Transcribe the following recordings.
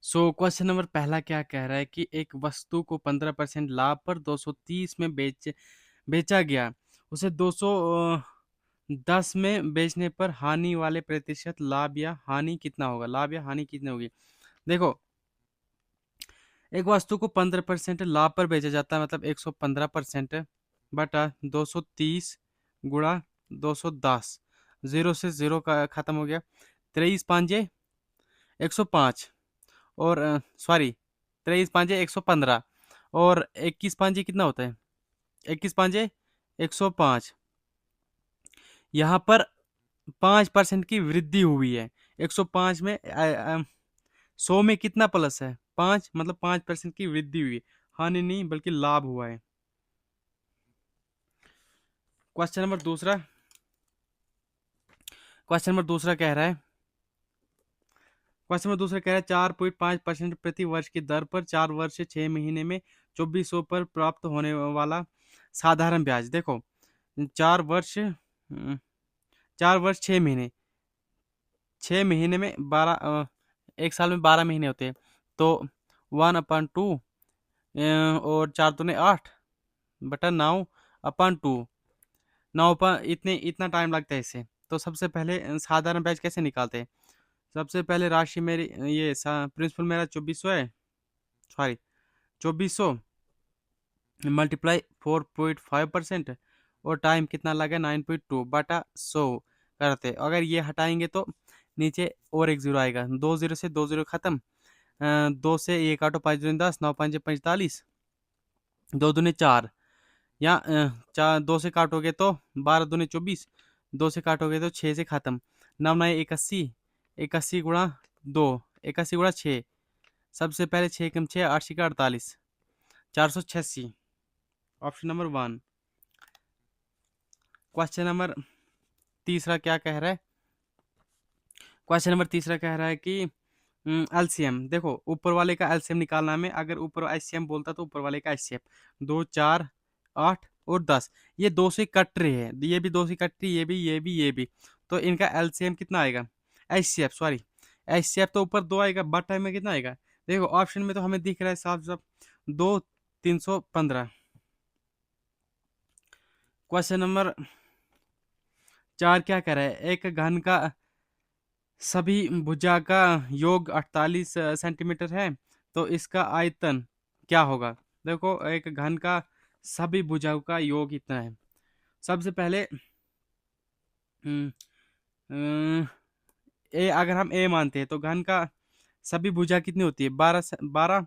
So question number पहला क्या कह रहा है कि एक वस्तु को 15% लाभ पर 230 में बेचा गया। उसे 210 में बेचने पर हानि वाले प्रतिशत लाभ या हानि कितना होगा? लाभ या हानि कितनी होगी? देखो, एक वस्तु को 15% लाभ पर बेचा जाता है, मतलब 115% बटा 230 गुणा 210। जीरो से जीरो का खत्म हो गया। 23 पांजे 105, और सॉरी, 23 पांजे 115, और 21 पांजे कितना होता है? 21 पांजे 105। यहाँ पर 5% की वृद्धि हुई है। 105 में 100 में कितना प्लस है? 5, मतलब 5% की वृद्धि हुई है। हानि नहीं बल्कि लाभ हुआ है। क्वेश्चन नंबर दूसरा क्वेश्चन नंबर दूसरा कह रहा है क्वेश्चन नंबर दूसरा कह रहा है 4.5% प्रति वर्ष की दर पर 4 वर्ष से 6 महीने में 2400 पर प्राप्त होने वाला साधारण ब्याज। देखो, 4 वर्ष 6 महीने, 6 महीने में 12, एक साल में 12 महीने होते हैं। तो 1/2, और 4 दूने 8 बटा 9/2। इतना टाइम लगता है इससे। तो सबसे पहले साधारण ब्याज कैसे निकालते हैं? सबसे पहले राशि मेरी, ये प्रिंसिपल मेरा 2400 है, सॉरी 2400 मल्टीप्लाई 4.5%, और टाइम कितना लगा? 9.2 बटा 100 करते। अगर ये हटाएंगे तो नीचे और एक जीरो आएगा। 2 जीरो से 2 जीरो खत्म। 2 से ये काटो, 5 दूनी 10, 9 5 45, 2 दूनी 4। या 2 से काटोगे तो 12 दूनी 24, 2 से काटोगे तो 6 से खत्म। 9 9 81, 81 गुणा 2, 81 गुणा 6। सबसे पहले 6 कम 6, 8 6 48, 486। Option number 1। क्वेश्चन नंबर तीसरा क्या कह रहा है? क्वेश्चन नंबर तीसरा कह रहा है कि एलसीएम। देखो, ऊपर वाले का एलसीएम निकालना है हमें। अगर ऊपर एचसीएम बोलता तो ऊपर वाले का एचसीएम 2 4 8 और 10, ये दो से कट रहे हैं। ये भी दो से कट रही, ये भी। तो इनका एलसीएम कितना आएगा? एचसीएफ, सॉरी, एचसीएफ तो ऊपर 2 आएगा, बटा में कितना आएगा? देखो, ऑप्शन में तो हमें दिख रहा है साफ साफ 2 315। क्वेश्चन नंबर 4 क्या कह रहा है? एक घन का सभी भुजा का योग 48 सेंटीमीटर है, तो इसका आयतन क्या होगा? देखो, एक घन का सभी भुजाओं का योग इतना है। सबसे पहले हम्म, अम, ए अगर हम ए मानते हैं तो घन का सभी भुजा कितनी होती है? 12।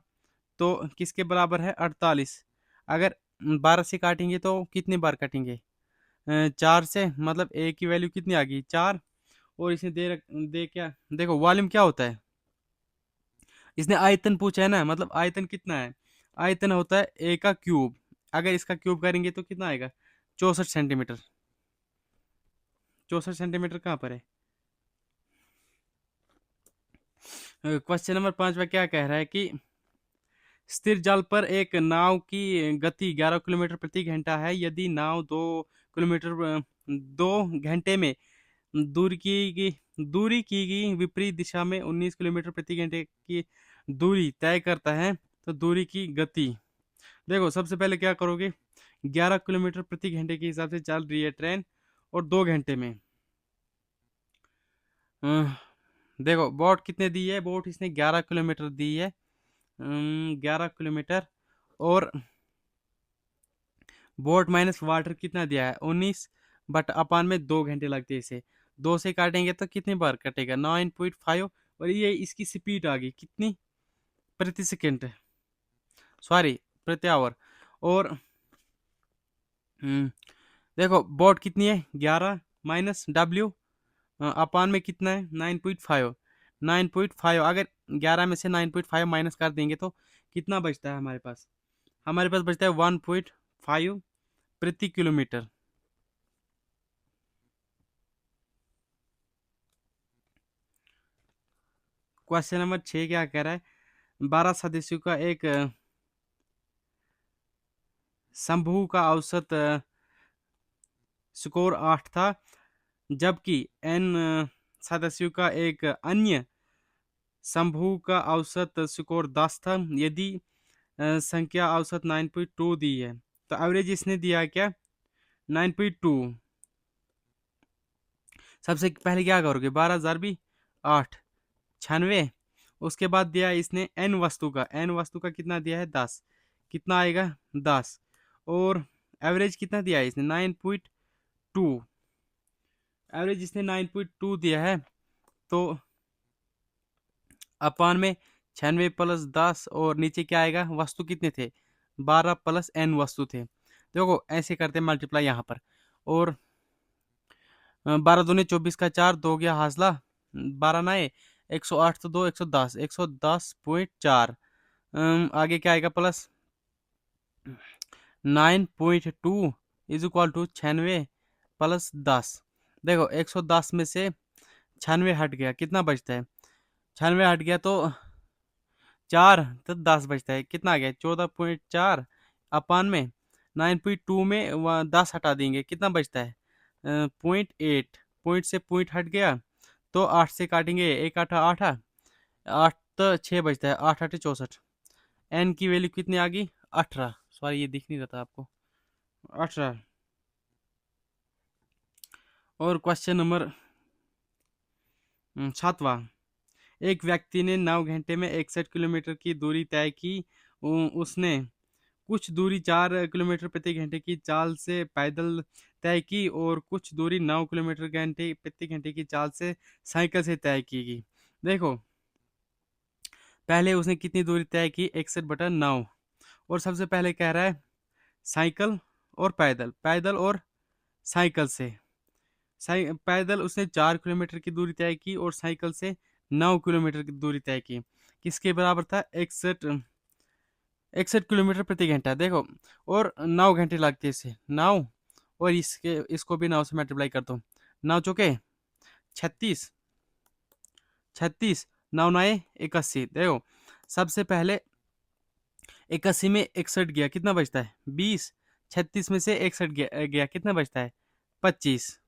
तो किसके बराबर है? 48। अगर 12 से काटेंगे तो कितनी बार काटेंगे? 4 से, मतलब ए की वैल्यू कितनी आ गई? 4। और इसने दे क्या? देखो, वॉल्यूम क्या होता है? इसने आयतन पूछा है ना, मतलब आयतन कितना है? आयतन होता है ए का क्यूब। अगर इसका क्यूब करेंगे तो कितना आएगा? 64 सेंटीमीटर। 64 सेंटीमीटर कहाँ पर है? क्वेश्चन नंबर 5 में क्या कह रहा है कि स्थिर जल पर एक नाव की गति 11 किलोमीटर प्रति घंटा है। यदि नाव 2 किलोमीटर 2 घंटे में दूरी की गई विपरीत दिशा में 19 किलोमीटर प्रति घंटे की दूरी तय करता है, तो दूरी की गति। देखो, सबसे पहले क्या करोगे? 11 किलोमीटर प्रति घंटे के हिसाब से चल रही है ट्रेन, और 2 घंटे में। अह, देखो, बोट कितने दी है? बोट इसने 11 किलोमीटर दी है। 11 किलोमीटर, और बोट माइनस वाटर कितना दिया है? 19, बट अपान में 2 घंटे लगते हैं इसे। 2 से काटेंगे तो कितनी बार कटेगा? 9.5। और ये इसकी स्पीड आ गई कितनी? प्रति सेकेंड, सॉरी, प्रति आवर। और देखो, बोट कितनी है? 11 माइनस डब्ल्यू अपान में कितना है? 9.5। 9.5, अगर 11 में से 9.5 माइनस कर देंगे तो कितना बचता है हमारे पास? हमारे पास बचता है 1.5 प्रति किलोमीटर। क्वेश्चन नंबर 6 क्या कह रहा है? 12 सदस्यों का एक समूह का औसत स्कोर 8 था, जबकि एन सदस्यों का एक अन्य शंभू का औसत स्कोर 10 था। यदि संख्या औसत 9.2 दी है तो एवरेज इसने दिया क्या, 9.2। सबसे पहले क्या करोगे, 12,000 भी 8, 96। उसके बाद दिया इसने एन वस्तु का, एन वस्तु का कितना दिया है, 10। कितना आएगा, 10। और एवरेज कितना दिया है इसने, 9.2। एवरेज इसने 9.2 दिया है। तो अपान में 96 प्लस 10, और नीचे क्या आएगा, वस्तु कितने थे, 12 प्लस एन वस्तु थे। देखो ऐसे करते मल्टीप्लाई यहाँ पर। और 12 दूनी 24 का 4, दो गया हासला, 12 नाए 108, तो 2 110, 110.4। आगे क्या आएगा, plus 9.2 is equal to 96 plus 10। देखो 110 में से 96 हट गया, कितना बचता है, 96 हट गया तो 4, तो 10 बचता है, कितना आ गया, 14.4। अपान में 9.2 में 10 हटा देंगे, कितना बचता है, 0.8। पॉइंट से पॉइंट हट गया तो 8 से काटेंगे, एक आठा 8, 8 तो 6 बचता है, 8 8 64। एन की वैल्यू कितनी आ गई, 18। सॉरी ये दिख नहीं रहा था आपको, 18। और क्वेश्चन नंबर 7वां। एक व्यक्ति ने 9 घंटे में 61 किलोमीटर की दूरी तय की। उसने कुछ दूरी 4 किलोमीटर प्रति घंटे की चाल से पैदल तय की, और कुछ दूरी 9 किलोमीटर घंटे प्रति घंटे की चाल से साइकिल से तय की गई। देखो पहले उसने कितनी दूरी तय की, 61/9। और सबसे पहले कह रहा है साइकिल और पैदल, पैदल और साइकिल से। पैदल उसने 4 किलोमीटर की दूरी तय की, और साइकिल से 9 किलोमीटर की दूरी तय की। किसके बराबर था, 61 किलोमीटर प्रति घंटा। देखो और 9 घंटे लगते हैं इसे, 9, और इसको भी 9 से मल्टीप्लाई कर दो, 9 चौके 36, 36, 9 9 81। देखो सबसे पहले 81 में 61 गया, कितना बचता है, 20। 36 में से 61 गया, कितना बचता है, 25।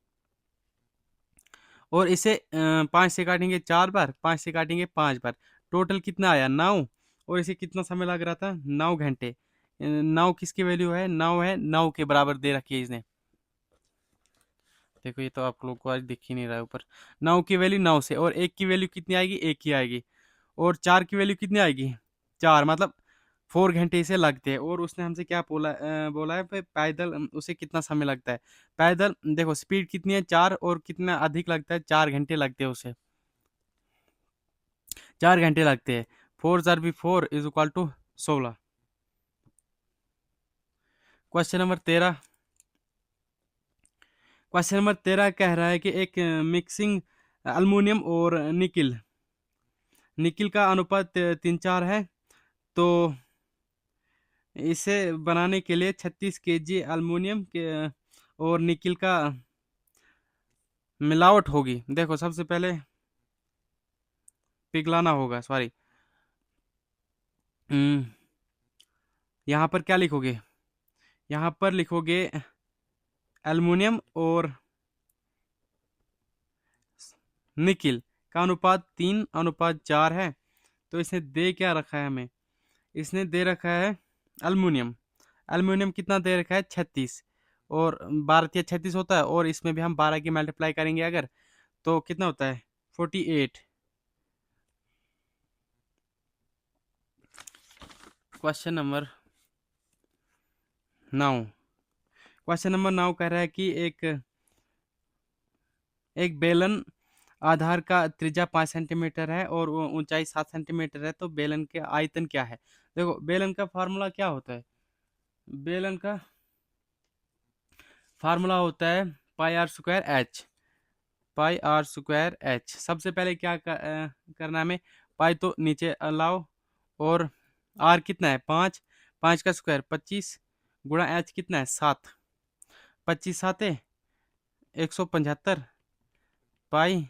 और इसे 5 से काटेंगे 4 बार, 5 से काटेंगे 5 बार, टोटल कितना आया, 9। और इसे कितना समय लग रहा था, 9 घंटे। 9 किसकी वैल्यू है, 9 है, 9 के बराबर दे रखी है इसने। देखो ये तो आप लोग को आज दिख ही नहीं रहा है ऊपर। 9 की वैल्यू 9 से, और 1 की वैल्यू कितनी आएगी, 1 ही आएगी। और 4 की वैल्यू कितनी आएगी, 4, मतलब 4 घंटे इसे लगते हैं। और उसने हमसे क्या बोला है पैदल उसे कितना समय लगता है। पैदल देखो स्पीड कितनी है, 4, और कितना अधिक लगता है, 4 घंटे लगते हैं उसे, 4 घंटे लगते हैं। 4 × 4 is equal to 16। Question number 13। Question number 13 कह रहा है कि एक मिक्सिंग अल्मुनियम और निकिल, निकिल का अनुपात 3:4 है। तो इसे बनाने के लिए 36 kg अल्मुनियम के और निकिल का मिलावट होगी। देखो सबसे पहले पिघलाना होगा, सॉरी। यहाँ पर क्या लिखोगे, यहाँ पर लिखोगे अल्मुनियम और निकिल का अनुपात 3:4 है। तो इसने दे क्या रखा है हमें, इसने दे रखा है अल्मुनियम। अल्मुनियम कितना दे रखा है, 36। और 12 × 36 होता है, और इसमें भी हम 12 की मल्टीप्लाई करेंगे अगर, तो कितना होता है, 48। Question number 9। क्वेश्चन नंबर 9 कह रहा है कि एक एक बेलन आधार का त्रिज्या 5 सेंटीमीटर है और ऊंचाई 7 सेंटीमीटर है, तो बेलन के आयतन क्या है। देखो बेलन का फार्मूला क्या होता है, बेलन का फार्मूला होता है πr²h, πr²h। सबसे पहले क्या करना है हमें, पाई तो नीचे लाओ, और आर कितना है, 5, 5 का स्क्वायर 25, गुणा एच कितना है, 7, 25 7 है 175 पाई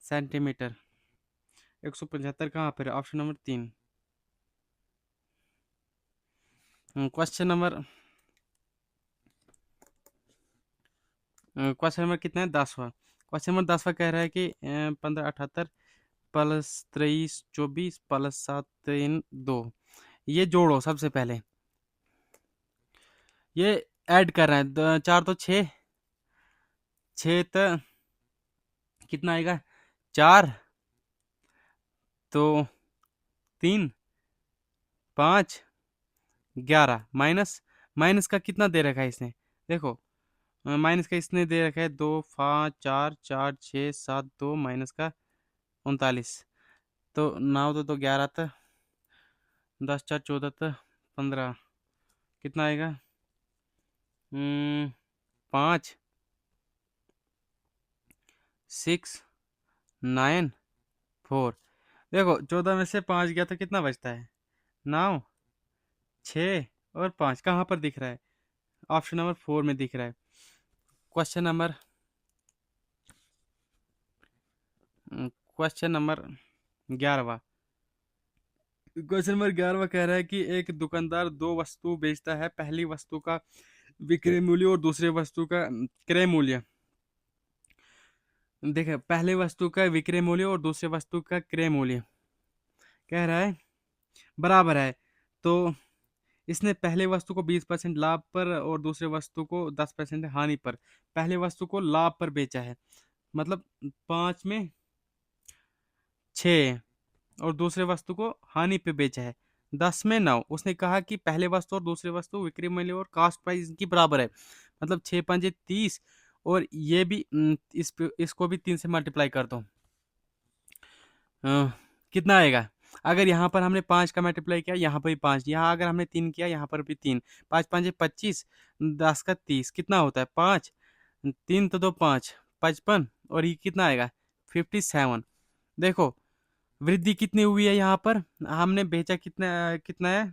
सेंटीमीटर। 175 कहाँ पर है, ऑप्शन नंबर 3। क्वेश्चन नंबर कितना है, 10वां। क्वेश्चन नंबर 10वां कह रहा है कि 1578 प्लस 23 24 प्लस 7 3 2। ये जोड़ो सबसे पहले, ये ऐड कर रहे हैं। चार तो छः, छः तो कितना आएगा, चार तो तीन, पाँच, 11 माइनस, माइनस का कितना दे रखा है इसने, देखो माइनस का इसने दे रखा है 2 5 4 4 6 7 2 माइनस का 39। तो 9 तो 11 था, 10 4 14 था, 15, कितना आएगा, 5 6 9 4। देखो 14 में से 5 गया तो कितना बचता है, 9 6 और 5 कहाँ पर दिख रहा है, ऑप्शन नंबर 4 में दिख रहा है। क्वेश्चन नंबर क्वेश्चन नंबर 11वां। क्वेश्चन नंबर 11वां कह रहा है कि एक दुकानदार दो वस्तु बेचता है, पहली वस्तु का विक्रय मूल्य और दूसरी वस्तु का क्रय मूल्य। देखे, पहले वस्तु का विक्रय मूल्य और दूसरे वस्तु का क्रय मूल्य कह रहा है बराबर है। तो इसने पहले वस्तु को 20% लाभ पर और दूसरे वस्तु को 10% हानि पर, पहले वस्तु को लाभ पर बेचा है, मतलब 5 में 6, और दूसरे वस्तु को हानि पे बेचा है 10 में 9। उसने कहा कि पहले वस्तु और दूसरे वस्तु विक्रय मूल्य और कास्ट प्राइस इनकी बराबर है, मतलब 6 5 30, और ये भी इसको भी 3 से मल्टीप्लाई कर दो। कितना आएगा, अगर यहाँ पर हमने 5 का मल्टीप्लाई किया, यहाँ पर भी 5, यहाँ अगर हमने 3 किया, यहाँ पर भी 3, 5 5 25, 10 का 30, कितना होता है 5, 3 तो 2 5, 55, और ये कितना आएगा 57। देखो वृद्धि कितनी हुई है, यहाँ पर हमने बेचा कितना कितना है,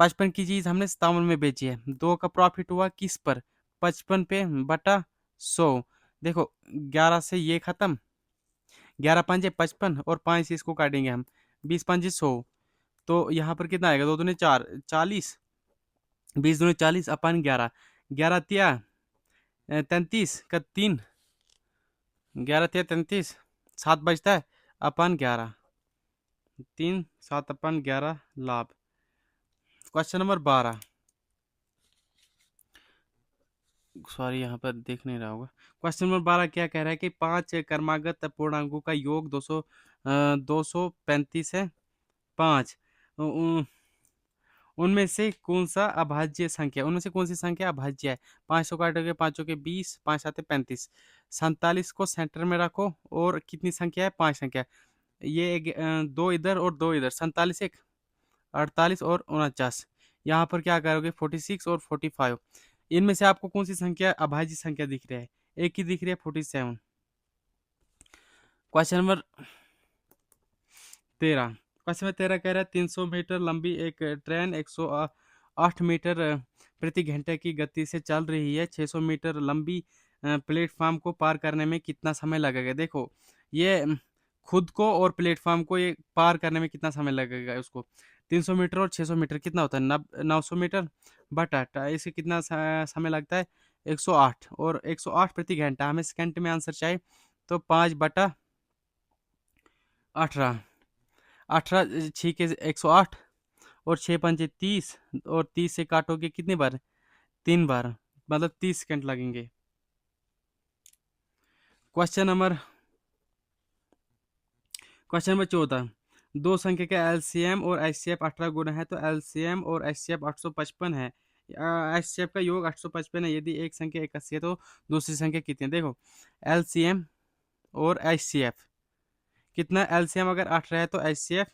55 की चीज हमने 57 में बेची है, 2 का प्रॉफिट हुआ किस पर, 55 पे बटा 100। देखो 11 से ये खत्म, 11 पंजे 55 और 5 से इसको काटेंगे हम, 20 पंजे 100, तो यहाँ पर कितना आएगा, 2 दूने 4 40, 20 दूने 40 अपन 11, 11 तिया 33 का 3, 11 तिया 33, 7 बचता है अपन 11, 3 7 अपन 11 लाभ। क्वेश्चन नंबर 12, सॉरी यहाँ पर देख नहीं रहा होगा। क्वेश्चन नंबर 12 क्या कह रहा है कि 5 क्रमागत पूर्णांकों का योग 235 है, 5 उनमें से कौन सा अभाज्य संख्या, उनमें से कौन सी संख्या अभाज्य है, 500 काटोगे 5 के 20, 5 7 35, 47 को सेंटर में रखो, और कितनी संख्या है, 5 संख्या, ये दो इधर और दो इधर, 47 एक 48 और 49, यहाँ पर क्या करोगे 46 और 45, इनमें से आपको कौन सी संख्या अभाज्य संख्या दिख रही है, एक ही दिख रही है 47। क्वेश्चन नंबर 13, क्वेश्चन नंबर 13 कह रहा है 300 मीटर लंबी एक ट्रेन 108 मीटर प्रति घंटे की गति से चल रही है, 600 मीटर लंबी प्लेटफॉर्म को पार करने में कितना समय लगेगा। देखो ये खुद को और प्लेटफॉर्म को ये पार करने में कितना समय लगेगा, उसको 300 मीटर और 600 मीटर कितना होता है, 900 मीटर बटा इसे कितना समय लगता है 108, और 108 प्रति घंटा हमें सेकंड में आंसर चाहिए, तो 5/18, 18 6 के 108, और 6 पंजे 30, और 30 से काटोगे कितनी बार, 3 बार, मतलब 30 सेकंड लगेंगे। क्वेश्चन नंबर 14, दो संख्या का एलसीएम और एचसीएफ 18 गुना है, तो एलसीएम और एचसीएफ 855 है, एचसीएफ का योग 855 है, यदि एक संख्या 81 है तो दूसरी संख्या कितनी है। देखो एलसीएम और एचसीएफ कितना, एलसीएम अगर 18 है तो एचसीएफ,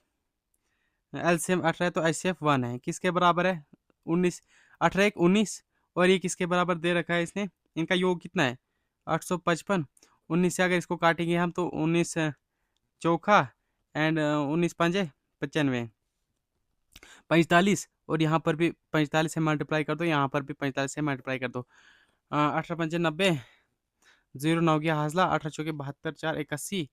एलसीएम 18 है तो एचसीएफ 1 है, किसके बराबर है 19, 18 एक 19, और ये किसके बराबर दे रखा है इसने, इनका योग कितना है 855, 19 से अगर इसको काटेंगे हम तो 19 चौका एंड 19 पंजे 95, 45, और यहाँ पर भी 45 से मल्टीप्लाई कर दो, यहाँ पर भी 45 से मल्टीप्लाई कर दो, 18 पंजे 90, 0 9 गया हासिला, 18 चौके 72, 4 81,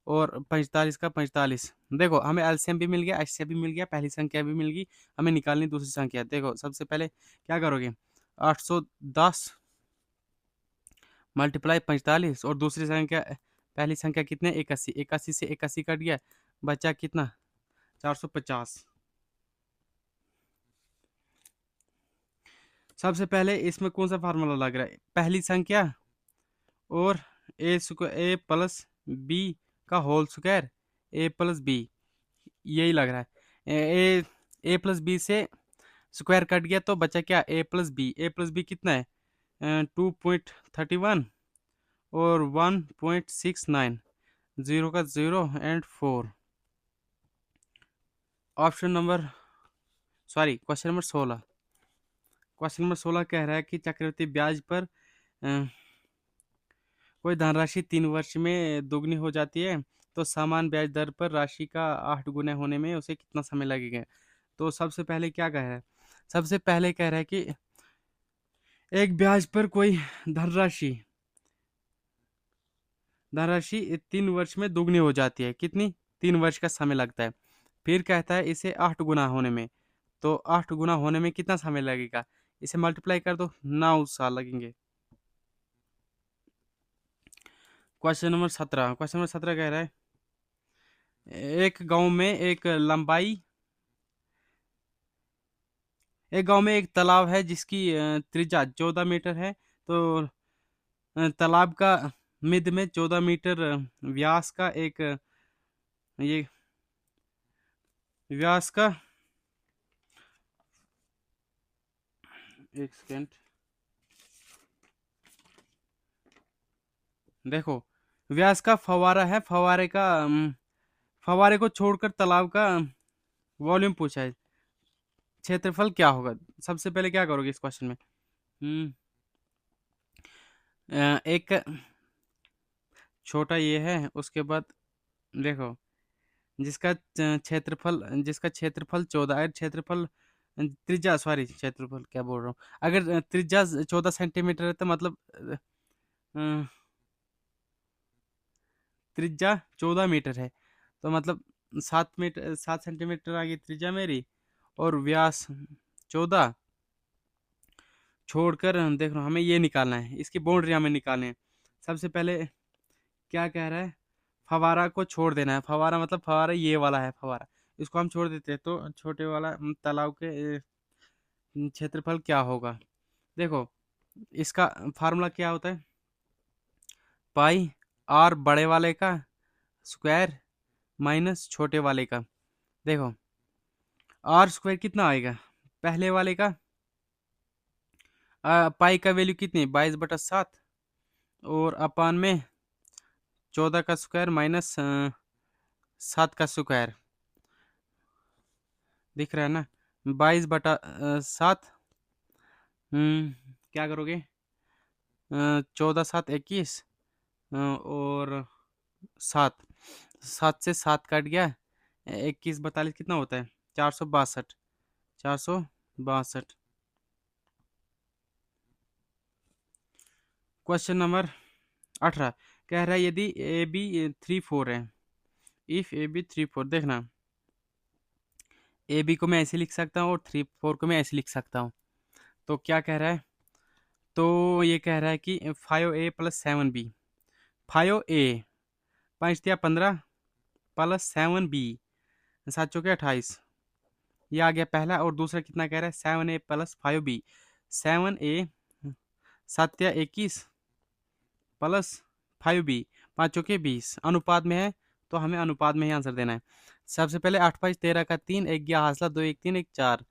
और 45 का 45। देखो हमें एलसीएम भी मिल गया, एचसीएफ भी मिल गया, पहली संख्या भी मिल गई, हमें निकालनी दूसरी संख्या। देखो सबसे पहले क्या करोगे, 810 मल्टीप्लाई 45, और दूसरी संख्या पहली संख्या कितने 81, 81 से 81 कट गया, बचा कितना 450। सबसे पहले इसमें कौन सा फार्मूला लग रहा है, पहली संख्या और ए प्लस बी का होल स्क्वायर, ए प्लस बी, यही लग रहा है। ए प्लस बी से स्क्वायर कट गया तो बचा क्या, ए प्लस बी। ए प्लस बी कितना है 2.31 और 1.69, जीरो का zero and 4। Option number sorry question number 16। Question number 16 कह रहा है कि चक्रवृद्धि ब्याज पर कोई धनराशि 3 वर्ष में दुगनी हो जाती है तो समान ब्याज दर पर राशि का 8 गुना होने में उसे कितना समय लगेगा। तो सबसे पहले क्या कह रहा है, सबसे पहले कह रहा है कि एक ब्याज पर कोई धनराशि धनराशि 3 वर्ष में दुगनी हो जाती है, कितनी, 3 वर्ष का समय लगता है। फिर कहता है इसे 8 गुना होने में, तो 8 गुना होने में कितना समय लगेगा, इसे मल्टीप्लाई कर दो, 9 साल लगेंगे। क्वेश्चन नंबर 17 कह रहा है एक गांव में एक तालाब है जिसकी त्रिज्या 14 मीटर है। तो तालाब का मिड में 14 मीटर व्यास का एक ये व्यास का, एक सेकेंड देखो, व्यास का फव्वारा है, फव्वारे को छोड़कर तालाब का वॉल्यूम पूछा है, क्षेत्रफल क्या होगा। सबसे पहले क्या करोगे इस क्वेश्चन में, एक छोटा ये है, उसके बाद देखो जिसका क्षेत्रफल 14 है, त्रिज्या सॉरी क्षेत्रफल क्या बोल रहा हूँ, अगर त्रिज्या 14 सेंटीमीटर है तो मतलब अ, त्रिज्या 14 मीटर है, तो मतलब 7 सेंटीमीटर आ गई त्रिज्या मेरी, और व्यास 14 छोड़कर देख रहा हूँ, हमें ये निकालना है, इसकी बाउंड्री हमें निकालनी है। सबसे पहले क्या कह रहा है, फवारा को छोड़ देना है, फवारा मतलब फवारा ये वाला है फवारा, इसको हम छोड़ देते हैं तो छोटे वाला तालाब के क्षेत्रफल क्या होगा। देखो इसका फार्मूला क्या होता है, पाई आर बड़े वाले का स्क्वायर माइनस छोटे वाले का। देखो आर स्क्वायर कितना आएगा, पहले वाले का पाई का वैल्यू कितनी 22/7 और अपान में 14 का स्क्वायर माइनस 7 का स्क्वायर, दिख रहा है ना, 22/7। क्या करोगे 14 7 21 और 7, 7 से 7 कट गया, 21 42 कितना होता है 462, 462। क्वेश्चन नंबर 18 कह रहा है यदि ए बी 3 4 है, इफ ए बी 3 4, देखना ए बी को मैं ऐसे लिख सकता हूँ और 3 4 को मैं ऐसे लिख सकता हूँ। तो क्या कह रहा है, तो ये कह रहा है कि 5A plus 7B, 5A 5 × 15 plus 7B 7 × 28, ये आ गया पहला। और दूसरा कितना कह रहा है 7A plus 5B, 7A 7 × 21 plus 5B 5 × 20 अनुपात में है, तो हमें अनुपात में ही आंसर देना है। सबसे पहले 8 5 13 का 3, 1 गया हासिला, 2 1 3 1 4,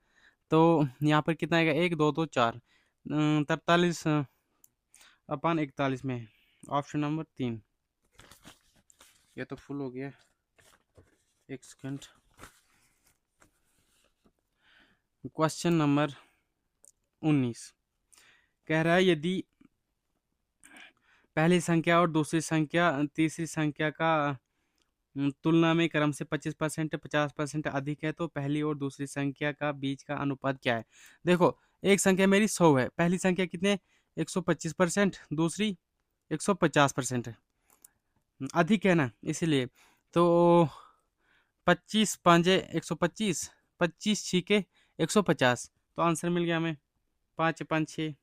तो यहाँ पर कितना आएगा 1 2 2 4, 43/41 में है। ऑप्शन नंबर 3, ये तो फुल हो गया, एक सेकंड। क्वेश्चन नंबर 19 कह रहा है यदि पहली संख्या और दूसरी संख्या तीसरी संख्या का तुलना में क्रम से 25% 50% अधिक है तो पहली और दूसरी संख्या का बीच का अनुपात क्या है। देखो एक संख्या मेरी 100 है, पहली संख्या कितने 125%, दूसरी 150% है, अधिक है ना इसीलिए। तो 25 5 125, 25 6 150, तो आंसर मिल गया हमें 5 5 6।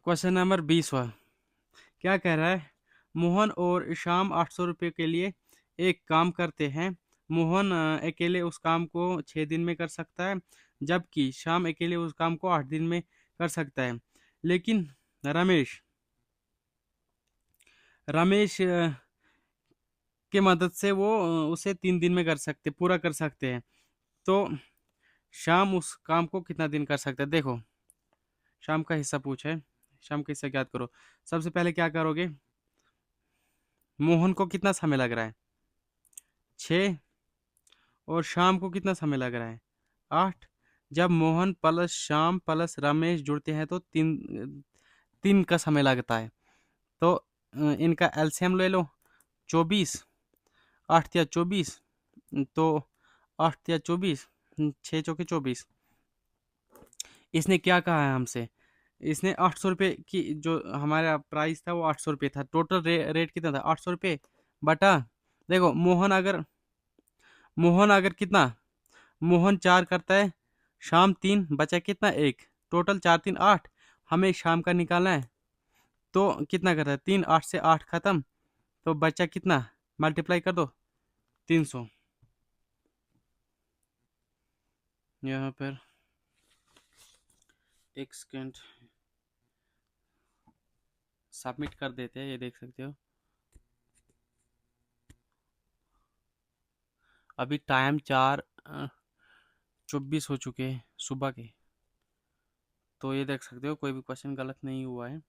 क्वेश्चन नंबर 20 क्या कह रहा है? मोहन और श्याम 800 रुपये के लिए एक काम करते हैं। मोहन अकेले उस काम को 6 दिन में कर सकता है, जबकि श्याम अकेले उस काम को 8 दिन में कर सकता है। लेकिन रमेश रमेश की मदद से वो उसे 3 दिन में पूरा कर सकते हैं। तो श्याम उस काम को कितना दिन कर सकता है? देखो, शाम का हिस्सा पूछा है, शाम का हिस्सा याद करो। सबसे पहले क्या करोगे? मोहन को कितना समय लग रहा है? 6। और शाम को कितना समय लग रहा है? 8। जब मोहन प्लस श्याम प्लस रमेश जुड़ते हैं तो 3 का समय लगता है। तो इनका एलसीएम ले लो, 24। 8 या 24, तो 8 या 24, 6 चौके 24। इसने क्या कहा है हमसे? इसने 800 रुपये की, जो हमारा प्राइस था वो 800 रुपये था। टोटल रेट कितना था? 800 रुपये बटा, देखो मोहन अगर कितना, मोहन 4 करता है, शाम 3, बचा कितना? 1। टोटल 4 3 8। हमें शाम का निकालना है। तो कितना करता है? 3, 8 से 8 खत्म, तो बचा कितना? मल्टीप्लाई कर दो, 300। यहाँ पर एक सेकेंड, सबमिट कर देते हैं, ये देख सकते हो। अभी टाइम 4:24 हो चुके हैं सुबह के। तो ये देख सकते हो कोई भी क्वेश्चन गलत नहीं हुआ है।